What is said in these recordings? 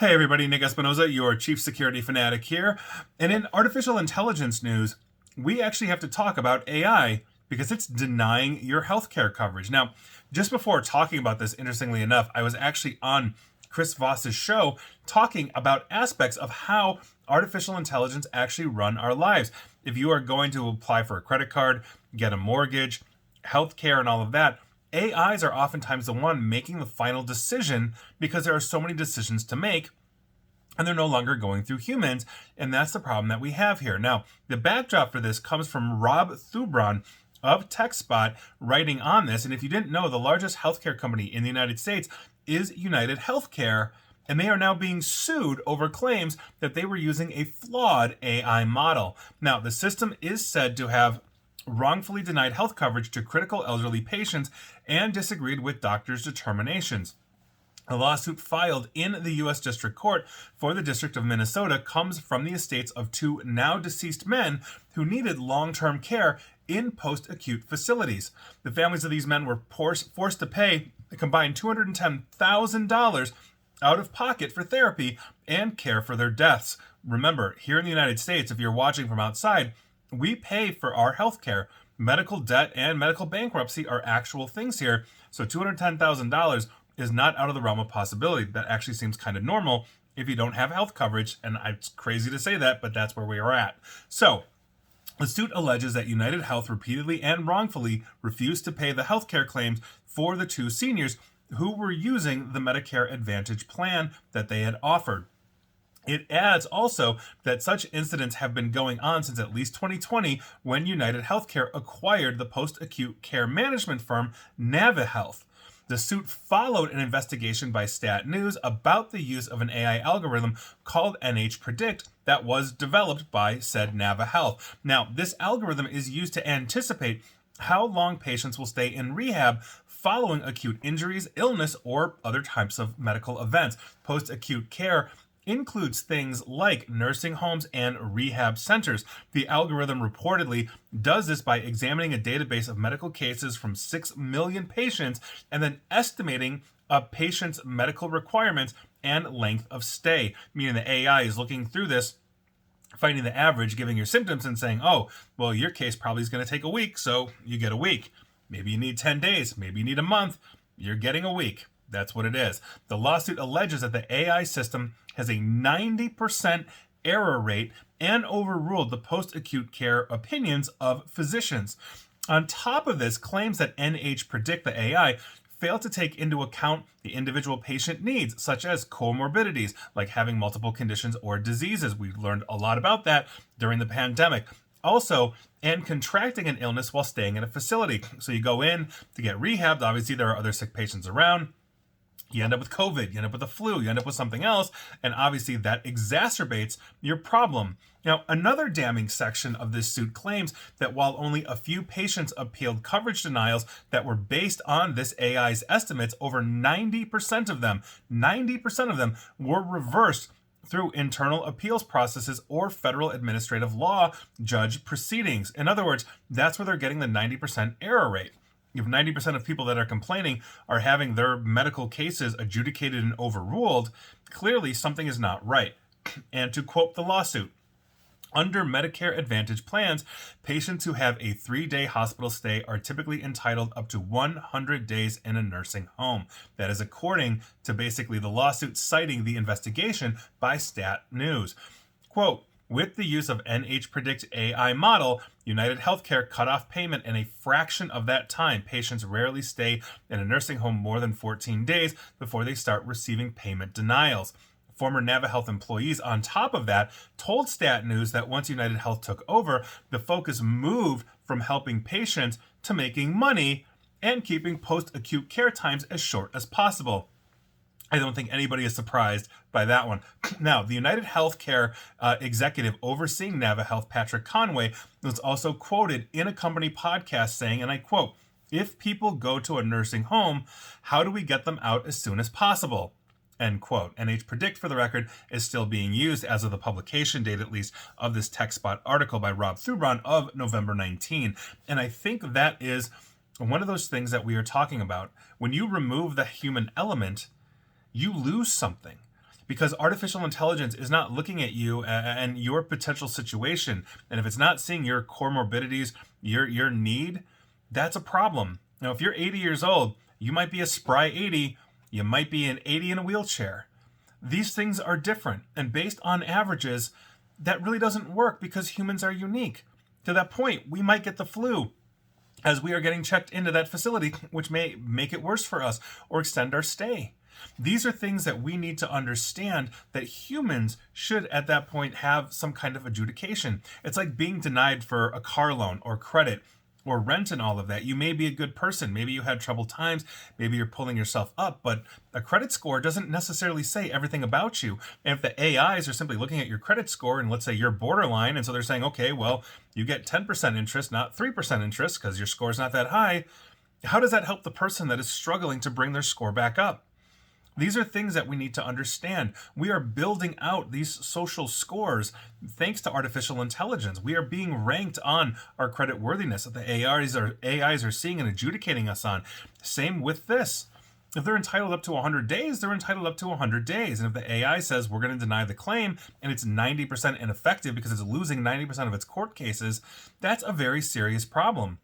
Hey everybody, Nick Espinoza, your chief security fanatic here. And in artificial intelligence news, we actually have to talk about AI because it's denying your healthcare coverage. Now, just before talking about this, interestingly enough, I was actually on Chris Voss's show talking about aspects of how artificial intelligence actually run our lives. If you are going to apply for a credit card, get a mortgage, healthcare, and all of that, AIs are oftentimes the one making the final decision because there are so many decisions to make and they're no longer going through humans. And that's the problem that we have here. Now, the backdrop for this comes from Rob Thubron of TechSpot writing on this. And if you didn't know, the largest healthcare company in the United States is United Healthcare. And they are now being sued over claims that they were using a flawed AI model. Now, the system is said to have wrongfully denied health coverage to critical elderly patients and disagreed with doctors' determinations. A lawsuit filed in the U.S. District Court for the District of Minnesota comes from the estates of two now deceased men who needed long-term care in post-acute facilities. The families of these men were forced to pay a combined $210,000 out of pocket for therapy and care for their deaths. Remember, here in the United States, if you're watching from outside, we pay for our health care. Medical debt and medical bankruptcy are actual things here. So $210,000 is not out of the realm of possibility. That actually seems kind of normal if you don't have health coverage. And it's crazy to say that, but that's where we are at. So the suit alleges that United Health repeatedly and wrongfully refused to pay the health care claims for the two seniors who were using the Medicare Advantage plan that they had offered. It adds also that such incidents have been going on since at least 2020 when United Healthcare acquired the post-acute care management firm NaviHealth. The suit followed an investigation by Stat News about the use of an AI algorithm called NHPredict that was developed by said NaviHealth. Now, this algorithm is used to anticipate how long patients will stay in rehab following acute injuries, illness, or other types of medical events. Post-acute care includes things like nursing homes and rehab centers. The algorithm reportedly does this by examining a database of medical cases from 6 million patients and then estimating a patient's medical requirements and length of stay, meaning the AI is looking through this, finding the average, giving your symptoms and saying, oh, well, your case probably is going to take a week, so you get a week. Maybe you need 10 days. Maybe you need a month. You're getting a week. That's what it is. The lawsuit alleges that the AI system has a 90% error rate and overruled the post-acute care opinions of physicians. On top of this, claims that NHPredict, the AI, failed to take into account the individual patient needs, such as comorbidities, like having multiple conditions or diseases. We learned a lot about that during the pandemic. Also, and contracting an illness while staying in a facility. So you go in to get rehabbed. Obviously, there are other sick patients around. You end up with COVID, you end up with the flu, you end up with something else, and obviously that exacerbates your problem. Now, another damning section of this suit claims that while only a few patients appealed coverage denials that were based on this AI's estimates, over 90% of them were reversed through internal appeals processes or federal administrative law judge proceedings. In other words, that's where they're getting the 90% error rate. If 90% of people that are complaining are having their medical cases adjudicated and overruled, clearly something is not right. And to quote the lawsuit, under Medicare Advantage plans, patients who have a 3-day hospital stay are typically entitled up to 100 days in a nursing home. That is according to basically the lawsuit citing the investigation by Stat News. Quote, with the use of NHPredict AI model, United Healthcare cut off payment in a fraction of that time. Patients rarely stay in a nursing home more than 14 days before they start receiving payment denials. Former NaviHealth employees, on top of that, told Stat News that once United Health took over, the focus moved from helping patients to making money and keeping post-acute care times as short as possible. I don't think anybody is surprised by that one. Now, the United Healthcare executive overseeing NaviHealth, Patrick Conway, was also quoted in a company podcast saying, and I quote, if people go to a nursing home, how do we get them out as soon as possible? End quote. NHPredict, for the record, is still being used as of the publication date, at least, of this TechSpot article by Rob Thubron of November 19. And I think that is one of those things that we are talking about. When you remove the human element, you lose something. because artificial intelligence is not looking at you and your potential situation. And if it's not seeing your comorbidities, your need, that's a problem. Now, if you're 80 years old, you might be a spry 80, you might be an 80 in a wheelchair. These things are different, and based on averages, that really doesn't work because humans are unique. To that point, we might get the flu as we are getting checked into that facility, which may make it worse for us or extend our stay. These are things that we need to understand, that humans should at that point have some kind of adjudication. It's like being denied for a car loan or credit or rent and all of that. You may be a good person. Maybe you had troubled times. Maybe you're pulling yourself up, but a credit score doesn't necessarily say everything about you. And if the AIs are simply looking at your credit score and let's say you're borderline, and so they're saying, okay, well, you get 10% interest, not 3% interest because your score's not that high. How does that help the person that is struggling to bring their score back up? These are things that we need to understand. We are building out these social scores thanks to artificial intelligence. We are being ranked on our credit worthiness that the AIs are seeing and adjudicating us on. Same with this. If they're entitled up to 100 days, they're entitled up to 100 days. And if the AI says we're going to deny the claim and it's 90% ineffective because it's losing 90% of its court cases, that's a very serious problem.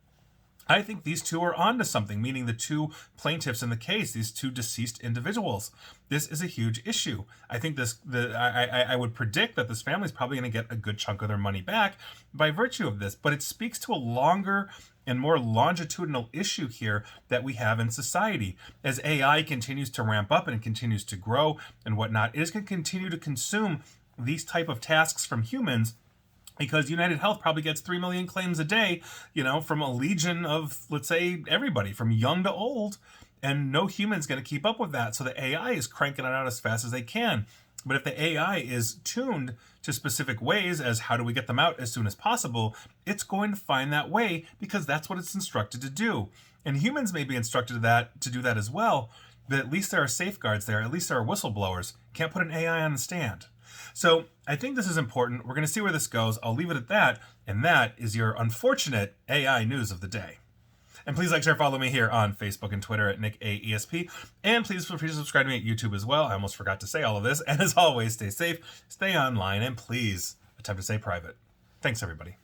I think these two are onto something, meaning the two plaintiffs in the case, these two deceased individuals. This is a huge issue. I think I would predict that this family is probably going to get a good chunk of their money back by virtue of this, but it speaks to a longer and more longitudinal issue here that we have in society. As AI continues to ramp up and it continues to grow and whatnot, it is going to continue to consume these type of tasks from humans, because United Health probably gets 3 million claims a day, from a legion of, let's say, everybody from young to old, and no human's going to keep up with that. So the AI is cranking it out as fast as they can. But if the AI is tuned to specific ways as how do we get them out as soon as possible, it's going to find that way because that's what it's instructed to do. And humans may be instructed to do that as well, but at least there are safeguards there. At least there are whistleblowers. Can't put an AI on the stand. So I think this is important. We're going to see where this goes. I'll leave it at that. And that is your unfortunate AI news of the day. And please like, share, follow me here on Facebook and Twitter at NickAESP. And please feel free to subscribe to me at YouTube as well. I almost forgot to say all of this. And as always, stay safe, stay online, and please attempt to stay private. Thanks, everybody.